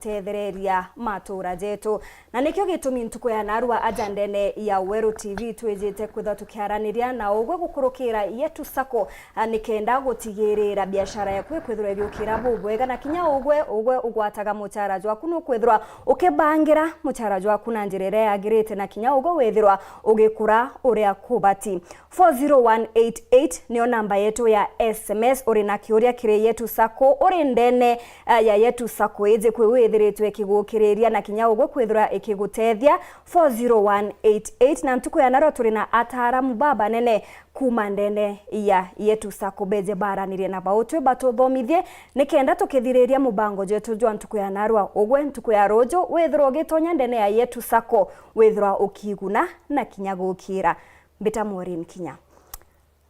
tethereria matura jetu na nikyo gitumi ntuko ya narua ajandene ya Weru TV twejete kwitha tukiaraniria na ugwe gukurukira yetu sako nikenda gutigirira biashara yaku kwithura byukira bubwega na kinya ugwe ugwataga muchara jwaku no kwithura ukibangira muchara jwaku na njirere yagirite na kinya ugwe withirwa ugikura uria kubati 40188 niyo namba yetu ya SMS uri na kiuria kire yetu sako uri ndene ya yetu sako eje kwe thiritwe kigukiriria na kinya ugwe kwithura ikigutethia 40188 na ntuko ya naro turi na ataramu baba nene kuma ndene ya yetu sako beje baranirie na bautwe batothomithie nikenda tukithiriria mubango jetu jwa ntuko ya narwa ugwe ntuko ya rojo withura ugitonya ndene ya yetu sako withura ukiguna na kinya gukira mbita Maureen Kinya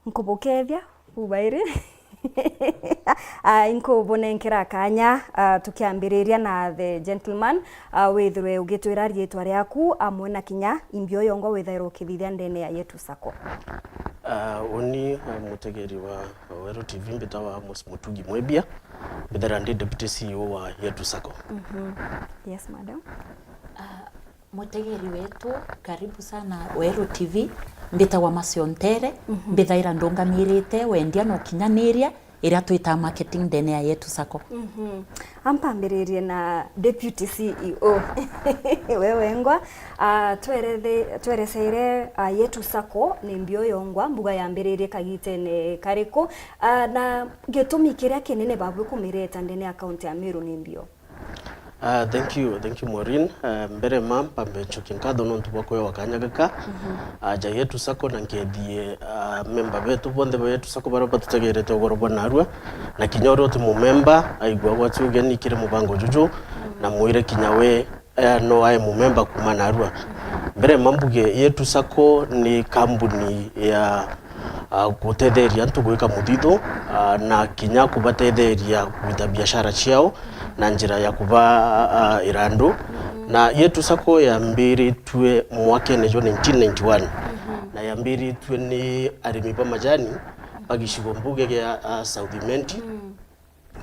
nkubukethia ubaire inko bonenkera kanya tukiambiriria na the gentleman withwe ugitwira rietwa riaku amwe na kinya imbio yongo withairo ukithithia ndene ya yetu sako oni mutegeri wa Weru TV mbita wa Amos Mutugi Mwebia mbithera ndi deputy CEO wa yetu sako. Yes madam. Mutegeri wetu karibu sana Weru TV mbita wa Masiontere mbithaira ndungamirite wendia no kinyaniria iria twita marketing ndene ya yetu sako. Ampambiririe na deputy CEO wewe ngwa twereseire yetu sako ni mbio yongwa mbuga yambiririe kagite ne kariko na gitumi kiria kinene babu kumireta ndene account ya Meru ni mbio. Thank you Maureen. Mbere mampa mbechoki nkatho no ntubako yo wakanyagaka aja yetu sako na ngedie member betu bonde yetu sako baraba tutegerete ogorobo narua na kinyoro tu mu member aigwa watu ugeni kire mubango juju na muire kinyawe no ai mu member kuma narua. Mbere mambuge yetu sako ni kambuni ya gutetheria ntugwika muthithu na kinya kubatetheria kwitha biashara ciao na njira ya kuba irandu na yetu sako ya mbiri tue mwaka ne 1991 na ya mbiri tue ni arimi pa majani bagishigo mbuge ya South Menti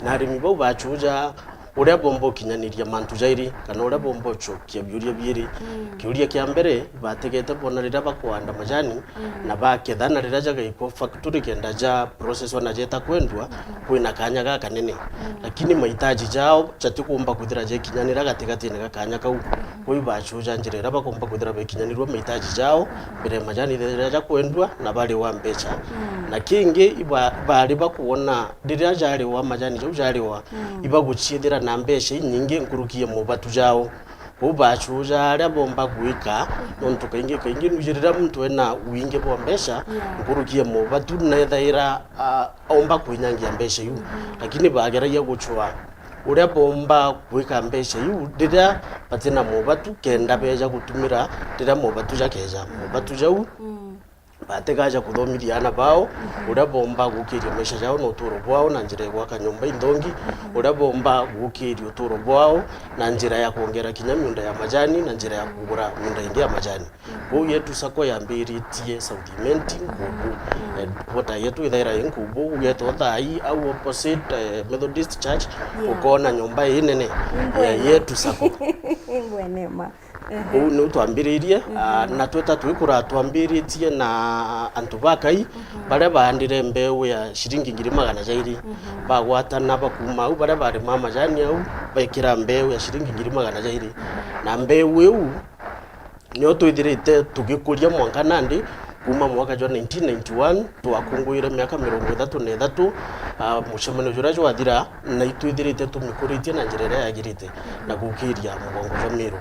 na arimi ba bachuja uria bombo kinyaniria mantu jairi kana uria bombo chokia byuria byiri kiuria kia mbere bategete bona rira bakwanda majani na bakethana rira jaga iko factory kenda ja process wana jeta kwendwa kwina kanya ga kanene lakini mahitaji jao chatikumba kuthira je kinyanira gatigati ne kanya kau koi bachuja njirira bakomba kuthira be kinyanirwa mahitaji jao bere majani rira ja kwendwa na bali wa mbecha na kingi bali bakuona rira jari wa majani jo jari wa ibaguchidira na mbeshe nyingi nkurukiye mu batu jao ubachuja ari bomba gwika nonto kaingi nujirira muntu ena winge bo mbesha nkurukiye mu batu na thaira omba kwinyangia mbeshe yu lakini bagera ya guchwa uria bomba gwika mbeshe yu ndira patina mu batu kenda beja gutumira ndira mu batu jakeja mu batu jau batekaja kuthomiria ana bao uria bomba gukiria mesha jao no turo bwao na njira ya kanyumba indongi uria bomba gukiria turo bwao na njira ya kuongera kinya miunda ya majani na njira ya kugura miunda ingi ya majani bo yetu sako ya mbiri tie South Menti ngubu bota yetu ithaira ngubu ugeto thai au opposite Methodist Church ukona nyumba inene ya yetu sako ngwenema no twambiririe na tweta twikura twambiritie na antubakai bare bandire mbeu ya shiringi 200 jairi bagwatana bakuma au bare bare mama jani au baikira mbeu ya shiringi 200 jairi na mbeu eu nyo twithirite tugikuria mwanka nandi kuma mwaka wa 1991 twakunguire miaka 33 mushemano jurajo wathira na itwithirite tumikuritie na njirere yagirite na gukiria mugongo wa Meru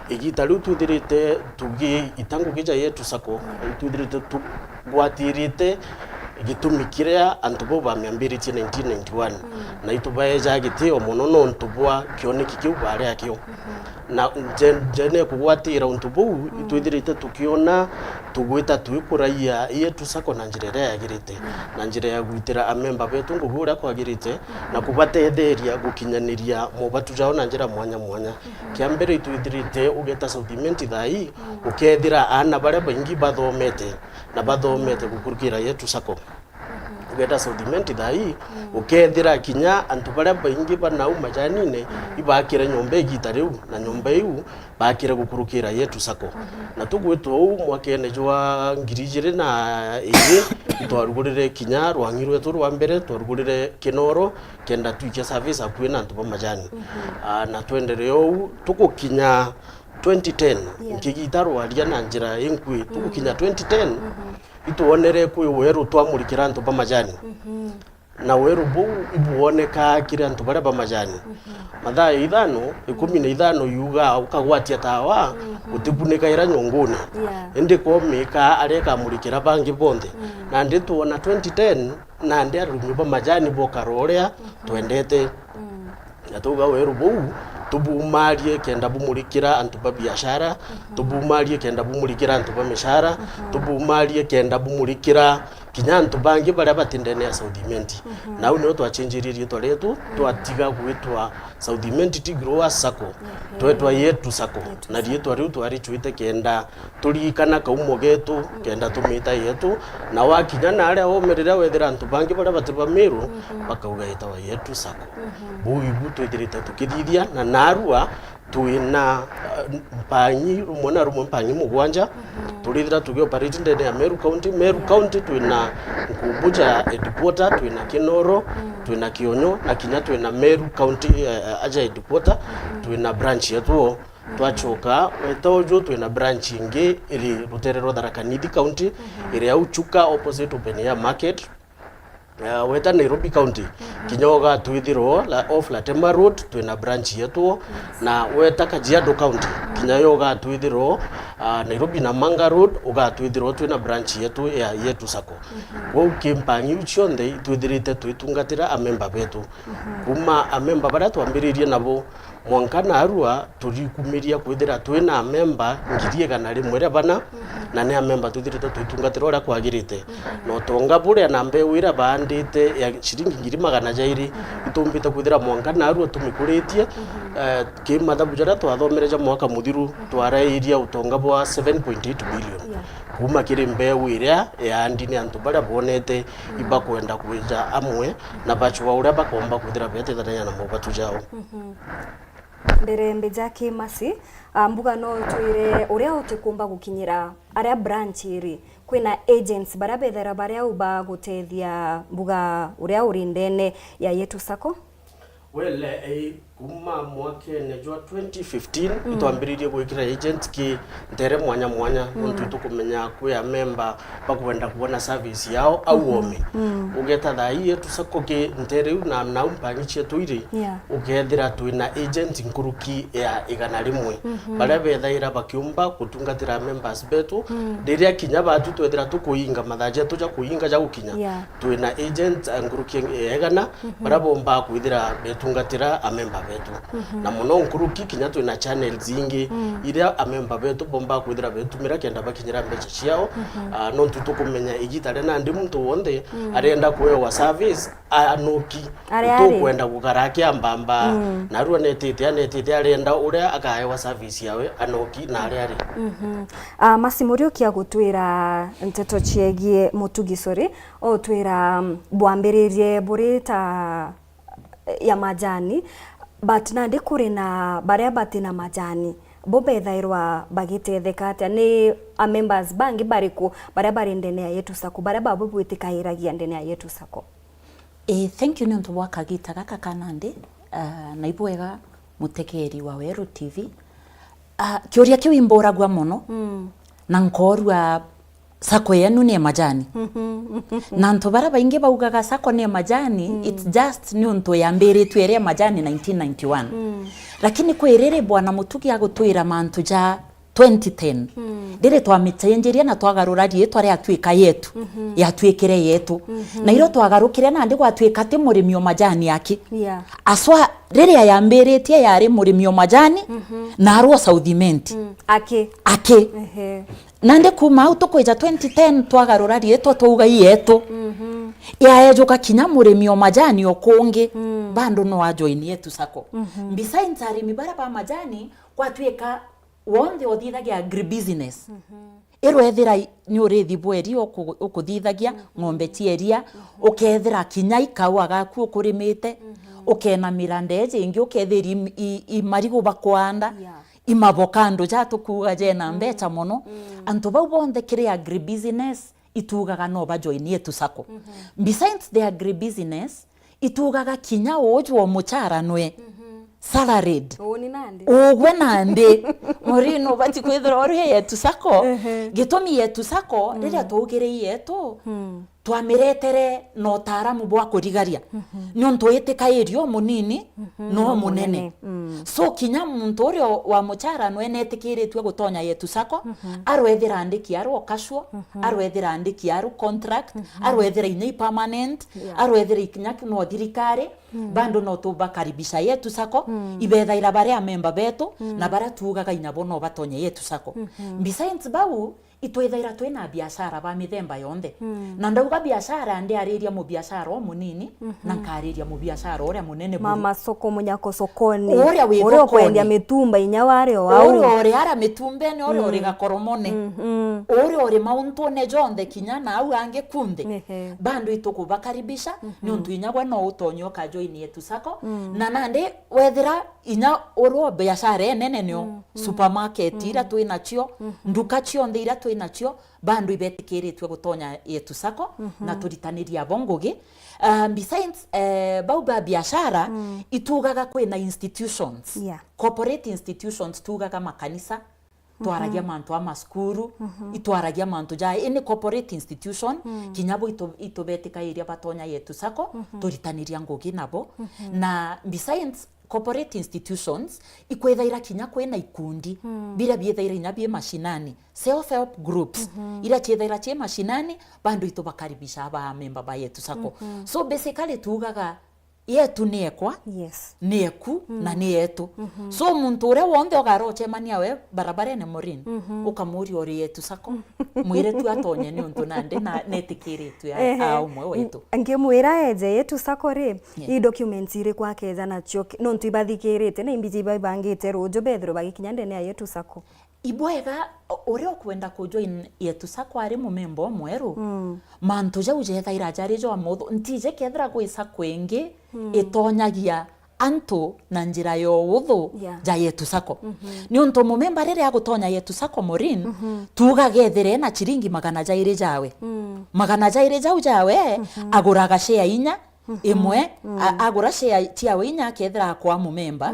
igita riu twithirite tugi itangu kija yetu sako twithirite tugwatirite gitumikira antubo ba 1991 na itubaeja gitio muno no ntubwa kioneki kiu bare akio na jene kugwatira untubo itwithirite tukiona tugwita twikuraia yetu sako na njirere yagirite na njire ya gwitira amemba betu ngubura kwagirite na kubatetheria gukinyaniria mubatu jao na njira mwanya kiambere itwithirite ugeta South Menti thai ukethira ana bare baingi bathomete na bathomete gukurukira yetu sako ukenda Southimenti thai ukethira kinya antu baria baingi banau majanine ibakire nyomba igita riu na nyomba iu bakire gukurukira Yetu Sacco na tugwitwo u mwakene jwa 2002 twarugurire kinya rwangi rwetu rwa mbere twarugurire Kinoro kenda tuikia service akuwe na antu ba majani na twendere u tugukinya 2010 nkigita rwaria na njira inkwi tugukinya 2010 ituonere kwi weru twamurikira antu ba majani na weru bu ibuoneka kire antu baria ba majani mathaa 15 yuga ukagwatia tawa utibunika ira nyongone indi komika areka murikira bangi bonde na ndi tuona 2010 na ndi arumi ba majani bokarorea twendete na tuga weru bu tubumarie kenda bumurikira antu ba biashara tubumarie kenda bumurikira antu ba mishara tubumarie kenda bumurikira kinya antu bangi baria batindene ya Southimenti na uno twachenjiririe twaretu twatiga gwitwa Southimenti Tigro Sacco twetwa Yetu Sacco na rietu riu twarichuite kenda turikana kaumo getu kenda tumita yetu na wakinya na aria omerera wethira antu bangi baria batiba miru bakauga itawa Yetu Sacco buibu twithirite tukithithia na narua tuina mpanyi rumona rumo mpanyi mugwanja turithira tuge operate ndene ya Meru County tuina Nkubuja headquarter tuina Kinoro tuina Kionyo na kinya tuina Meru County aja headquarter tuina branch yetu twachoka wetojo tuina branch ingi iri ruterero Tharaka Nithi County iri auchuka opposite Open Market weta Nairobi County kinyoga twithiro off Latema Road tuina branch yetu na weta Kajiado County kinyoga twithiro Nairobi na Manga Road uga twithiro tuina branch yetu ya Yetu Sacco wo kimpangi uchonde twithirite twitungatira amemba betu kuma amemba baria twambiririe nabo mwankana arua turikumiria kwithira twina amemba ngirie kana rimwe bana na ne amemba twithirite twitungatira ora kwagirite no tonga buria na mbe wira bandite ya shiringi 200 itumbite kwithira mwankana arua tumikuritie kimathabu jara twathomereja mwaka muthiru twarairia utonga bwa 7.8 billion kuma kiri mbeu iria ya ndini antu baria bonete iba kwenda kwija amwe na bachwa uria bakomba kwithira betethania na mobatu jao ndere mbejaki masi mbuga no twire uria utikumba gukinyira aria branch iri kwina agents baria bethera baria uba gutethia mbuga uria urindene ya Yetu Sacco kuma mwakene jwa 2015 twambiririe gwikira agent ki ntere mwanya ntu tukumenya kwa member bakwenda kuona service yao au ome ugeta thai Yetu Sacco ki ntere na umpangi chetu iri ugethira twina agent nkuruki ya igana rimwe baria bethaira bakiumba kutungatira members betu ndiria kinya batu twethira tukuinga mathaje tuja kuinga ja gukinya twina agent nkuruki igana baria bomba kwithira betungatira amemba betu na muno nkuruki kinya twina channels ingi iria amemba betu bomba kwithira betumira kenda bakinyira mbecha ciao no tutukumenya igitare na ndi muntu wonde arenda kuewa service anoki tukwenda gukaraki ambamba na ruo netete arenda uria akaewa service yawe anoki na ari Masimuri kia gutwira nteto ciegie mutugisori o twira bwambiririe burita ya majani but na ndikuri na baria batina majani bobethairwa bagitetheka atia ni a members bangi bariku baria bari ndene ya Yetu Sacco baria babubwitikairagia ndene ya Yetu Sacco thank you nontu wakagita gaka kanandi na ibwega mutekeri wa Weru TV kioria kiu imboragwa muno na nkorwa Sacco yenu ni majani na nto bara baingi baugaga Sacco ni majani it's just ni nto yambere twere majani 1991 lakini kwerere bwana mutugi agutwira mantu ja 2010 dire twamithenjeria na twagarura rietwa ria twika yetu ya twikire yetu na iro twagarukire na ndi gwatwika ti murimio majani yaki aswa riria yambiritie yari murimio majani na arwa Southimenti ake nande kuma au tukwija 2010 twagarura rietwa twauga yetu yaejuka kinya murimio majani okungi bando no ajoini Yetu Sacco besides arimi bara ba majani kwatwika wonde othithagia agribusiness ero ethira ni urithi bweri ukuthithagia ng'ombe cieria ukethira kinya ikawa gaku ukurimite ukena mirandeje ingi ukethira imarigo bakwanda imavocado jatukuga jena mbecha mono antu bau bonde kire agribusiness itugaga no bajoin yetu sako besides the agribusiness itugaga kinya ojo muchara nwe salaried Oni nandi ogwe nandi morino bati kwithira ori yetu sako gitumi yetu sako riria tugire yetu twamiretere no taramu bwa kurigaria nonto itikairio munini no munene so kinya muntu urio wa muchara no enetikiritwe gutonya yetu sako arwethira andiki aro casual arwethira andiki aro contract arwethira inyi permanent arwethira ikinya no thirikari bando no tubakaribisha yetu sako ibethaira bare member betu na bara tugaga inyabo no batonye yetu sako besides bau itwethaira twina biashara ba mithemba yonde na ndauga biashara ndi ariria mu biashara o munini na nkariria mu biashara oria munene buru mama soko munyako sokoni oria kwendia mitumba inya ware o au oria ara mitumba ne oria gakoromone oria mauntu ne jonde kinya na au ange kunde bando itukubakaribisha ni untu inya bwa no utonyo ka join yetu sako na nande wethira inya oro biashara nene nyo supermarket ira twina cio nduka cio ndira twinachio bandu ibetikiritwe gutonya yetu sako na turitaniria bongogi besides bauba biashara itugaga kwina institutions corporate institutions tugaga makanisa twaragia mantu ama skuru itwaragia mantu ja any corporate institution kinyabo itobetika iria batonya yetu sako turitaniria ngogi nabo na besides corporate institutions ikwethaira kinya kwena ikundi bila biethaira inya bie mashinani self help groups ira chethaira che mashinani bando itobakaribisha ba member ba yetu sako so basically tugaga yetu niekwa nieku na nietu so muntu ure wonde ogaroche mania we barabara ne morin ukamuri ori yetu sako mwire tu atonye ni untu nande na netikiritu ya au mwe wetu angimwira eje yetu sako ri i documents ire kwa keza na cio no ntu ibathikirite na imbiji bangite rojo bethro bagikinya ndene ya yetu sako ibwega ore okwenda kujoin yetu sako ari mumembo mweru mantu ja uje thaira jari jo amotho ntije kethra gwisa kwengi itonyagia antu na njira yo uthu ja yetu sako ni untu mumemba rere agutonya yetu sako morin tuga gethere na chiringi magana jaire jawe magana jaire jawe aguraga share inya imwe agura share tiawe inya kethra kwa mumemba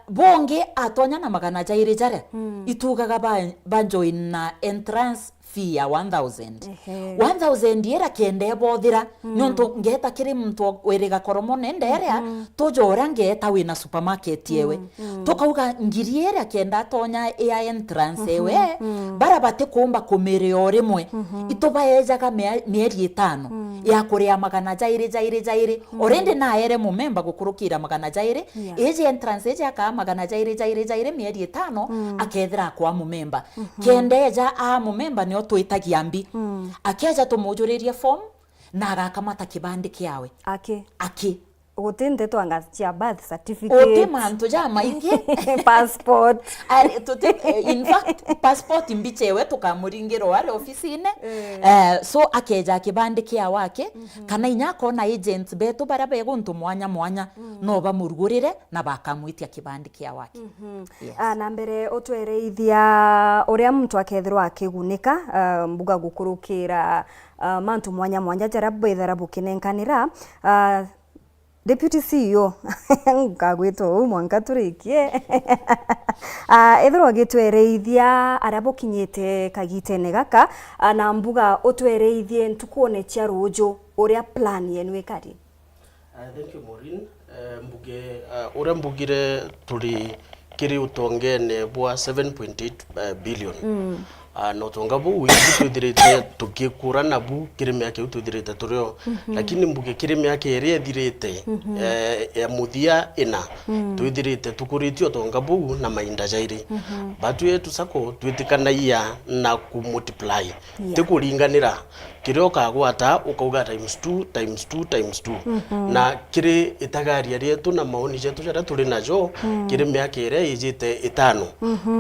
bonge atonya na magana jaire jare itugaga banjoin na entrance fee ya 1000 yera kende bothira nonto ngeta kiri muntu werega koromone nderea tojora ngeta wina supermarket yewe tokauga ngiri yera kenda tonya ya entrance yewe barabate kumba kumere orimwe itobayejaga mieri 5 ya kuria magana jaire orende na ere mumemba gukurukira magana jaire eje entrance eje aka magana jaire mieri 5 akethira kwa mumemba kende eja a mumemba ni twitagia mbi akeja tumujuririe form na agakamata kibandi kiawe aki utinde twanga cia birth certificate otemanto ja maingi passport in fact passport imbichewe tukamuringiro wale ofisine so akeja kibandi kia wake kana inyako na agents betu bara beguntu mwanya no bamurugurire na bakamwitia kibandi kia wake na mbere otwereithia uria muntu akethirwa akigunika mbuga gukurukira mantu mwanya jara bwethara bukinenkanira Deputy CEO ngagwito mwanka turikie ethero gitwereithia arabo kinyete kagitene gaka na mbuga otwereithie ntukuone cia rujo uria plan yenu ikari thank you Maureen mbuge uria mbugire turi kiri utongene bwa 7.8 billion no tongabu withirite tukikura nabu kirime yake ututhirite turio lakini mbuge kirime yake eri ethirite ya muthia ina tuithirite tukuritio tongabu na mainda jairi batu yetu sako twitikanaia na kumultiply tikuringanira kirio kagwata ukauga times 2 times 2 times 2 na kiri itagaria rietu na maoni jetu jara turi najo kiri miaka ire ijite itano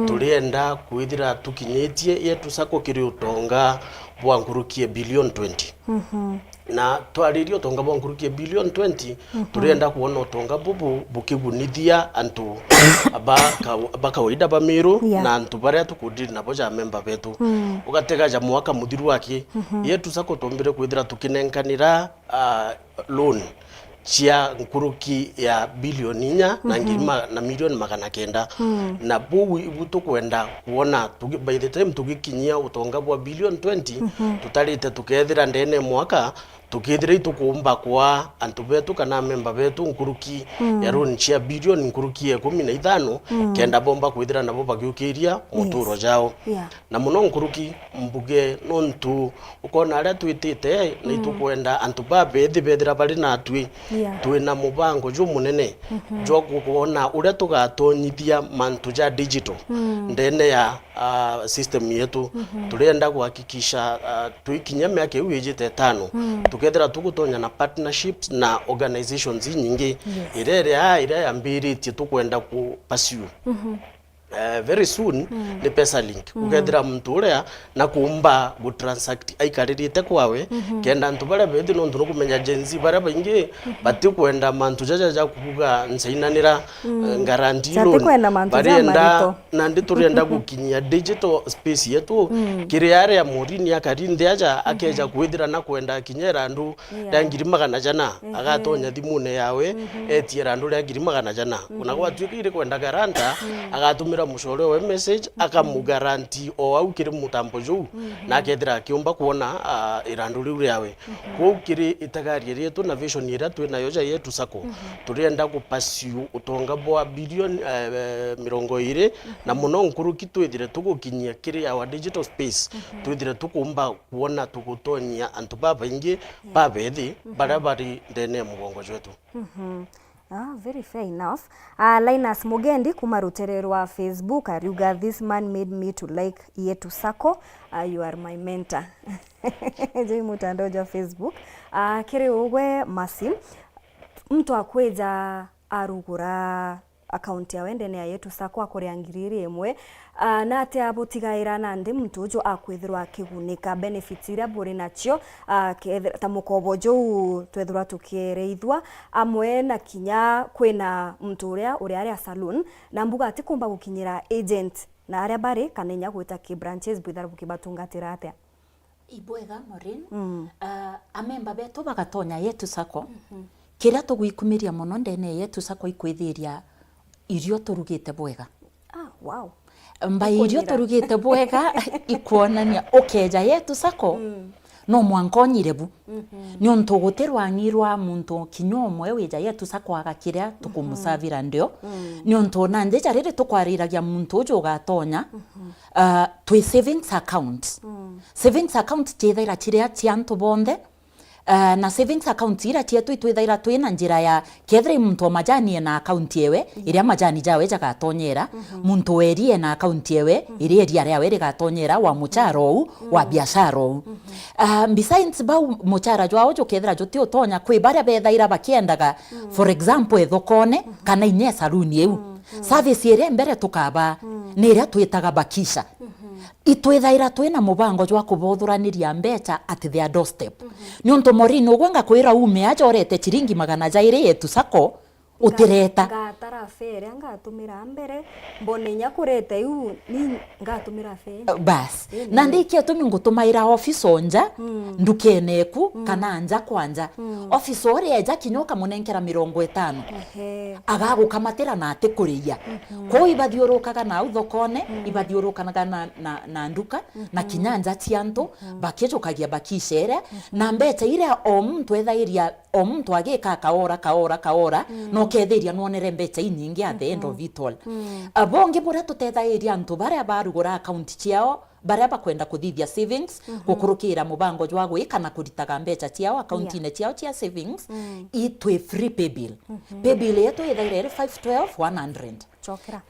turienda kwithira tukinyitie yetu sako kiri utonga bwa ngurukie bilioni 20 na twaririo utonga bwa ngurukie bilioni 20 turienda kuona utonga bubu bukigunithia antu bakawaida bamiru na antu baria tukudiri nabo ja member betu ugatega ja mwaka muthiru wake yetu sako tombire kwithira tukinenkanira loan chia nkuruki ya bilioni 4 na ngirima na milioni 900 na bugu ibuto kwenda kuona by the time tugikinyia utonga bwa bilioni 20 tutarite tukethira ndene mwaka tukithira itukumba kwa antu betu kana member betu nkuruki ya loan chia bilioni nkuruki 15 kenda bomba kwithira nabo bagiukiria muturo jao na muno nkuruki mbuge nontu ukona aria twitite na itukwenda antu babethi bethira bari na twi twina mubango ju munene jo kuona uria tugatonyithia mantu ja digital ndene ya system yetu turenda kuhakikisha tuikinya miaka iu ijite 5 tukethira tugutonya na partnerships na organizations nyingi ire yambiritie tukwenda ku pursue very soon ni PesaLink ukethira mtu uria na kumba gu transact aikaririte kwawe kenda ntu bare bethi no ntu kumenya genzi bare baingi bati kwenda mantu jaja kubuga nsainanira guarantee loan barenda na ndi turienda gukinyia digital space yetu kiriare ya murini akarinde aja akeja kwithira na kwenda kinyera andu ngiri 100 agatonya thimune yawe etiera andu ngiri 100 kuna gwatwikire kwenda garanta agatumira mushore we message akamugaranti o au kiri mutambo juu na kethira kiumba kuona irandu riu riawe ko kiri itagaria rietu na vision ira twina yoja yetu sako turienda kupasiu utonga bwa bilioni 20 na muno nkuruki twithire tugukinyia kiri our digital space twithire tukumba kuona tugutonyia antu baba ingi babethi barabari ndene mugongo jwetu very fair enough. Linus Mugendi kuma rutere rwa Facebook ariuga this man made me to like yetu sako. You are my mentor. Jai mutandao ja Facebook. Kiri ugwe masi mtu akweja arugura account ya wendene ya yetu sako akore ngiriri emwe na ate abutigaira na ndi mtu ujo akwithirwa akigunika benefits iria buri nacio ta mukobo jo twethirwa tukiereithwa amwe na kinya kwina mtu uria ari saloon na mbuga ati kumba gukinyira agent na aria bari kanenya gwita ki branches bwithara bukibatungatira atia ibwega Maureen amemba betu bagatonya yetu sako kiria tugwikumiria muno ndene yetu sako ikwithiria irio turugite bwega wow mba irio turugite bwega ikuonania ukeja yetu sako no mwankonyire ni onto guterwa ngirwa muntu kinyomwe wija yetu sako agakiria tukumusavira ndio ni onto nanje jarire tukwariragia muntu ujo gatonya twi savings account tithaira tiria tiantu bonde na savings account ira tietu itwithaira twina njira ya kethre muntu majani na account yewe iria majani jawe jagatonyera muntu werie na account yewe iria eria yawe rigatonyera wa mucharo wa biashara besides ba muchara jwao jo kethra jo tio tonya kwi baria bethaira bakiendaga for example ethokone kana inye saluni eu service ire mbere tukaba ni iria twitaga bakisha itwithaira twina mubango jwa kubothuraniria mbeca at their doorstep ni onto Morino gwenga kwira ume ajorete chiringi 200 yetu sako utireta ngatara fere ngatumira mbere mbone nyakurete yu ni ngatumira fere bas na ndikie tumi ngutumaira office onja ndukeneku kana anja kwanja office ore eja kinyoka munenkera 50 agagukamatira na atikuriya ko ibadhiurukaga na uthokone ibadhiurukanaga na nduka na kinyanja tianto bakijukagia bakishere na mbeca ire o muntu ethairia o muntu agika kaora no ketheria nonere mbeca inyingi at the end of it all abonge bora tutethairia antu baria barugura account ciao baria bakwenda kuthithia savings gukurukira mubango jwa gwika na kuritaga mbeca ciao account ine ciao cia savings itwe free pay bill yetu ithaire 512 chokera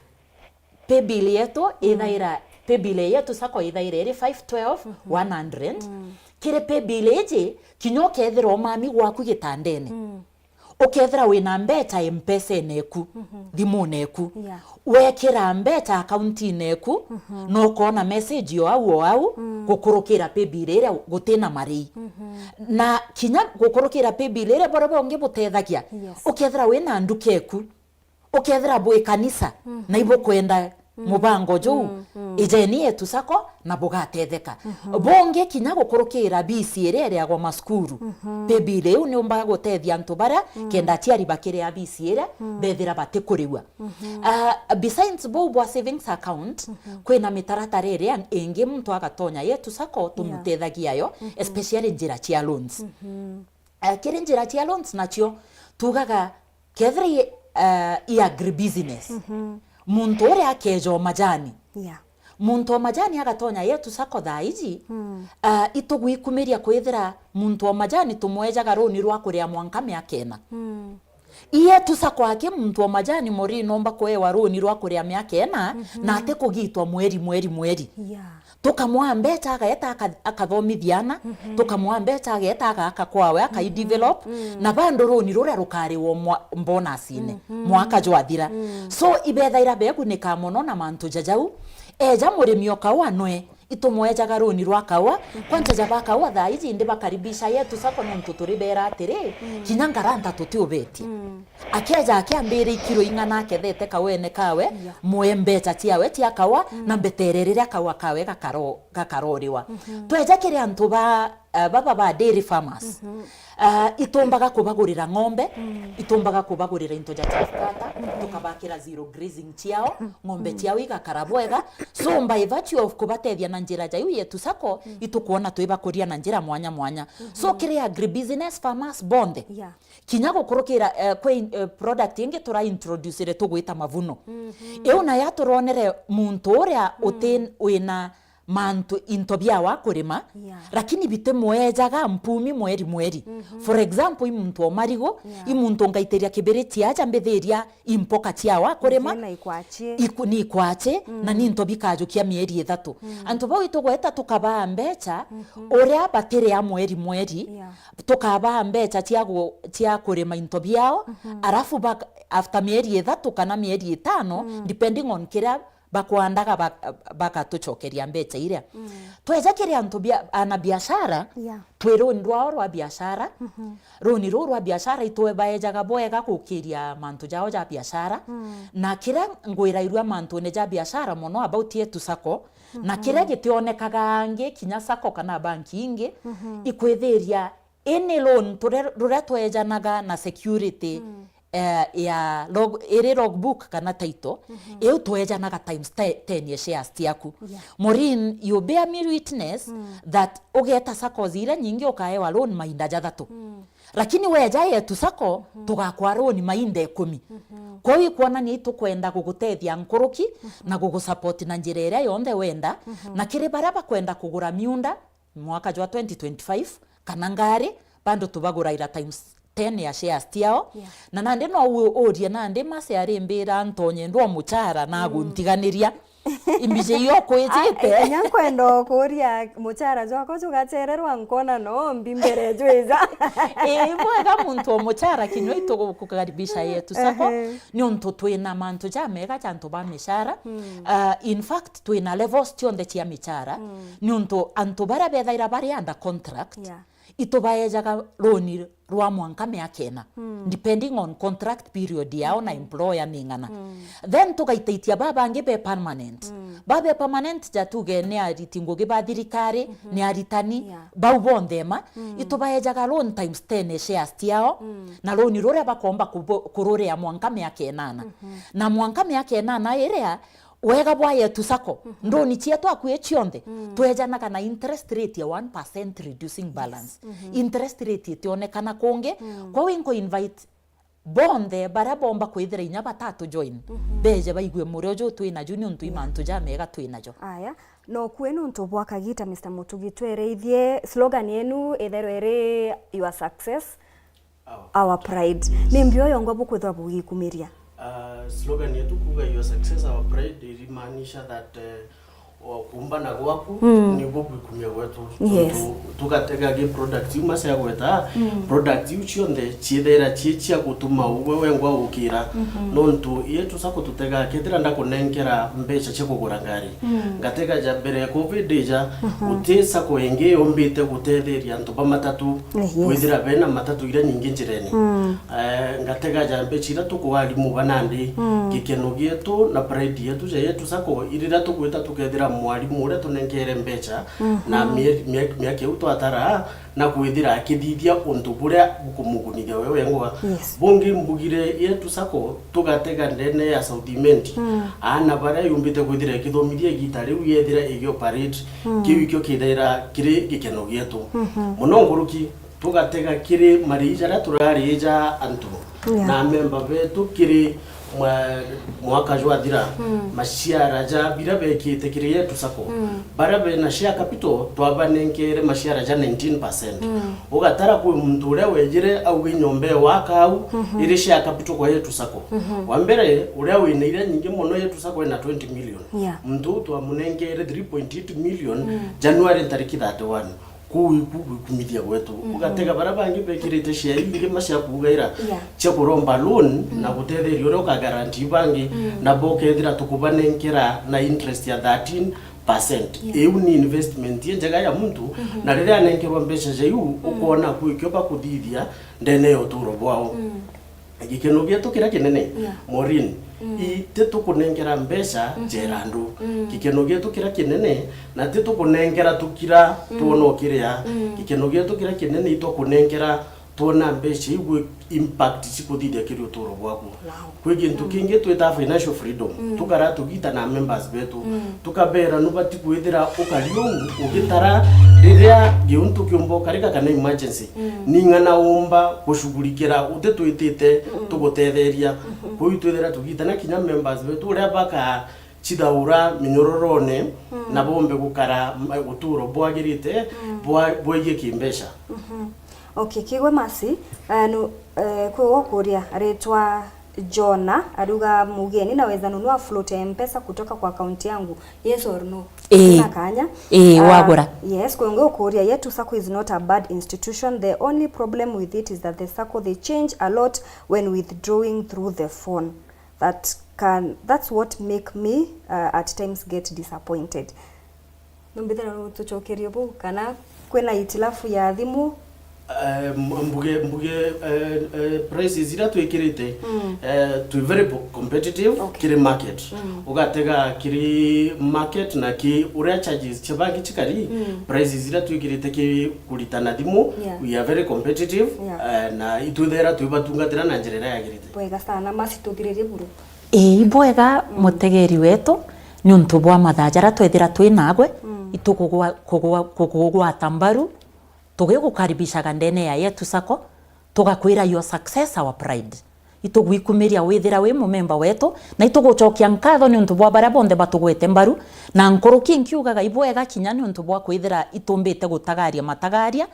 pay bill yetu ithaira pay bill yetu sako ithaire 512 100 kire pay bill eje kinyo kethira o mami gwaku gitandene ukethira wina mbeta M-Pesa neku thimu neku wekira mbeta account neku no kona message yo au gukurukira pay bill ire gutina mari na kinya gukurukira pay bill ire bora bonge butethagia ukethira wina ndukeku ukethira bwe kanisa na ibo kwenda mubango juu ijeni yetu sako na bugatetheka bonge kinya gukurukira bisi ere ya go maskuru pebile uni umba gutethia antu bara kenda tiari bakire ya bisi ere bethira batikuriwa besides bobo savings account kwina mitaratara ere ingi mtu agatonya yetu sako tumutethagia yo especially njira cia loans kire njira cia loans nacio tugaga kethri i agribusiness muntu uria akejo majani muntu wa majani agatonya yetu sako thaiji itugwikumiria kwithira muntu wa majani tumwejaga roni rwa kuria mwanka miakena yetu sako ake muntu wa majani mori nomba kwewa roni rwa kuria miakena na ate kugitwa mweri tukamwambeta ageta akathomithiana tukamwambeta ageta akakwawe akaidevelop na bando roni rura rukari wo bonusine mwaka jwathira so ibethaira bekunika muno na mantu jajau eja murimi okawa noe itumwejaga roni rwa kawa kwanja jabaka wa thaiji ndi bakaribisha yetu sako nontu turibera atiri kinya ngaranta tutiubeti akeja akiambire ikiro ingana akethete kawene kawe mwembeta tiawe tia kawa na mbetererera kawa kawe gakaroriwa tweja kiri antu baba ba dairy farmers itombaga kubagurira ng'ombe itombaga kubagurira into ja tafkata tukabakira zero grazing tiao ng'ombe tiao igakarabwega so by virtue of kubatethia na njira ja yetu sako itukuona twibakuria na njira mwanya so kiri agribusiness farmers bonde kinya gukurukira product ingi tura introduce re tugwita mavuno euna ya turonere muntu uria utin wina mantu intobia wa kurima lakini bitemwejaga mpumi mweri for example imuntu omarigo imuntu ngaiteria kibiriti aja mbetheria impoka tia wa kurima ni kwache na ni ntobikajukia mieri 3 antu bo itugweta tukaba mbecha uria batire ya mweri tukaba mbecha tia kurima intobiao arafu after mieri 3 kana mieri 5 depending on kira bakwandaga bakatuchokeria mbecha iria tweja kiria antu ana biashara twironi rwa biashara roni rwa biashara itwe baejaga boega kukiria mantu jao ja biashara na kira ngwira irwa mantu ne ja biashara mono about yetu sako na kira gitionekaga ange kinya sako kana banki ingi ikwetheria any loan rura twejanaga na security ya logbook kana title eu twejanaga times 10 ya shares tiaku Maureen you bear me witness that ugeta sako zira nyingi ukaewa loan mainda ja 3 lakini weja yetu sako tugakwa loan mainda 10 kwa hiyo kuona ni tukwenda gugutethia nkuruki na gugusupport na njira ira yonde wenda na kiri baraba kwenda kugura miunda mwaka jwa 2025 kana ngari bando tubagura ira times 10 ya shares tiao na nande no uria nande mase mbira ntonye ndo muchara na guntiganiria imbije yo kwejete nyankwendo kuria muchara jwako jugatererwa nkona no mbimbere jweza mwega muntu muchara kinyo ito kukaribisha yetu sako ni onto twina mantu ja mega chanto ba mishara in fact twina levels tionde tia michara ni onto anto bara bethaira bari under contract itobaejaga roni rwa mwanka meakena depending on contract period yao na employer ningana then tugaitaitia baba ngebe permanent babe permanent jatuge ne aritingo geba thirikari ne aritani bau bondema itobaejaga loan times 10 shares tiao na roni rore bakomba kurore ya mwanka meakenana na mwanka meakenana irea wega bwa yetu sako ndoni chietu akwe chionde twejanaga na interest rate ya 1% reducing balance interest rate tionekana konge kwa winko invite bonde barabomba kwithira inya batatu join beje baigwe murio jo twina junior tuimantu ja mega twina jo aya no kwenu ntobwa kagita Mr. Mutugi twereithie slogan yenu ethero ere your success our pride nimbio yongwa bukwithwa bugikumiria slogan yetu kuga your success our pride ilimaanisha that kumbana gwaku niguo gwikumia gwetu tugatega gi product iuma cia gweta product iu cionthe ciithera cia gutuma uwe wengwa ukira nontu yetu sako tutega kethira ndakunenkera mbeca cia kugura ngari ngatega ja mbere ya covid ja utesa ko ingi ombite gutetheria antu ba matatu kwithira bena matatu ira nyingi njireni ngatega ja mbeca ira tukwalimu banandi gikeno gietu na pride yetu ja yetu sako irira tugwita tukethira mwalimu uria tunenkere mbeca na miake uto atara na kwithira akithithia untu buria bukumugunithia wewe ngwa bungi mbugire yetu sako tugatega ndene ya Southiment ana bara yumbite kwithira kithomithia gitari u yethira igyo parade kiwikyo kidera kiri gikeno gietu muno nguruki tugatega kiri marijara turarija antu na member betu kiri mwaka jwathira maciara ja bira bekite kiri yetu sako barabe na share capital twabanenkere maciara ja 19% ugatara ku muntu uria wejire au ginyombe wakau iri share capital kwa yetu sako wa mbere uria wineire nyingi muno yetu sako ina 20 million muntu twamunenkere 3.8 million January tariki 31 kumithia gwetu ugatega barabangi bekirite share ingi macia kugaira cia kuromba loan na gutetheria uri ka guarantee bangi na bokethira tukubanenkera na interest ya 13%. Iu ni investment yenjaga ya muntu na riria anenkerwa mbeca jeu ukona kuikioba kuthithia ndene yo turo bwao gikeno gietu kira kinene Maureen ite tukunenkera mbeca jerandu gikeno gietu kira kinene na te tukunenkera tukira tuono kiria gikeno gietu kira kinene ito kunenkera tuona mbeca igwe impact cikuthithia kiri uturo bwaku kwigi ntukingi twita financial freedom tukara tugita na members betu tukabera nubati kwithira ukaliungu ugitara riria giuntu kiumbo karika kana emergency ningana umba kushughulikira ute twitite tugutetheria kwi twithira tugita na kinya members betu uria baka chidaura minyororone na bombe gukara uturo bwagirite bwege kimbesha Okay, kigwe masi kwa kuria retwa Jona aruga mugeni naweza nunua float ya M-Pesa kutoka kwa akaunti yangu. Yes or no? Kanya. Wagura. Yes, kwa kuria yetu sako is not a bad institution. The only problem with it is that the sako they change a lot when withdrawing through the phone. That's what make me at times get disappointed. Numbithera tuchokerio bu kana kwena itilafu ya thimu mbuge prices ira twikirite to very competitive kiri market ugatega kiri market na ki uria charges chabangi chikari prices ira twikirite ki kuritana thimu we are very competitive na ituthera twibatungatira na njirira yagirite bwega sana masi tuthiririe buru bwega mutegeri wetu ni untu bwa mathajara twethira twinagwe itukugwa tambaru tugigukaribishaga ndene ya yetu sako tugakwira your success our pride itugwikumiria withira wi mumemba wetu na itugucokia nkatho ni untu bwa bara bonde batugwete mbaru na nkuruki nkiugaga ibwega kinya ni untu bwa kwithira itumbite gutagaria matagaria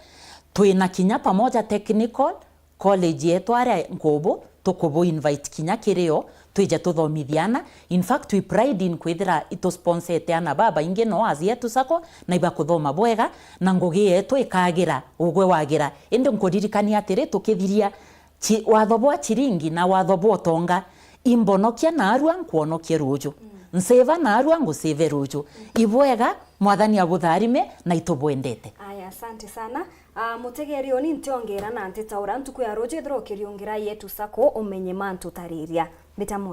twina kinya pamoja technical college yetu aria ngobo tukubu invite kinya kirio twije tuthomithiana in fact we pride in kwithira ito sponsor ana baba inge no azi yetu sako na iba kuthoma bwega na ngugi yetu ikagira ugwe wagira ende nkuririkania atiri tukithiria watho bwa chiringi na watho bwa tonga imbonokia na arua nkuonokia ruju nseva na arua nguseve ruju ibwega mwathani agutharime na itubwendete aya asante sana mutegeri oni ntiongera na ntitaura ntuku ya roje throkirio ngira yetu sako umenye mantu tariria bitamo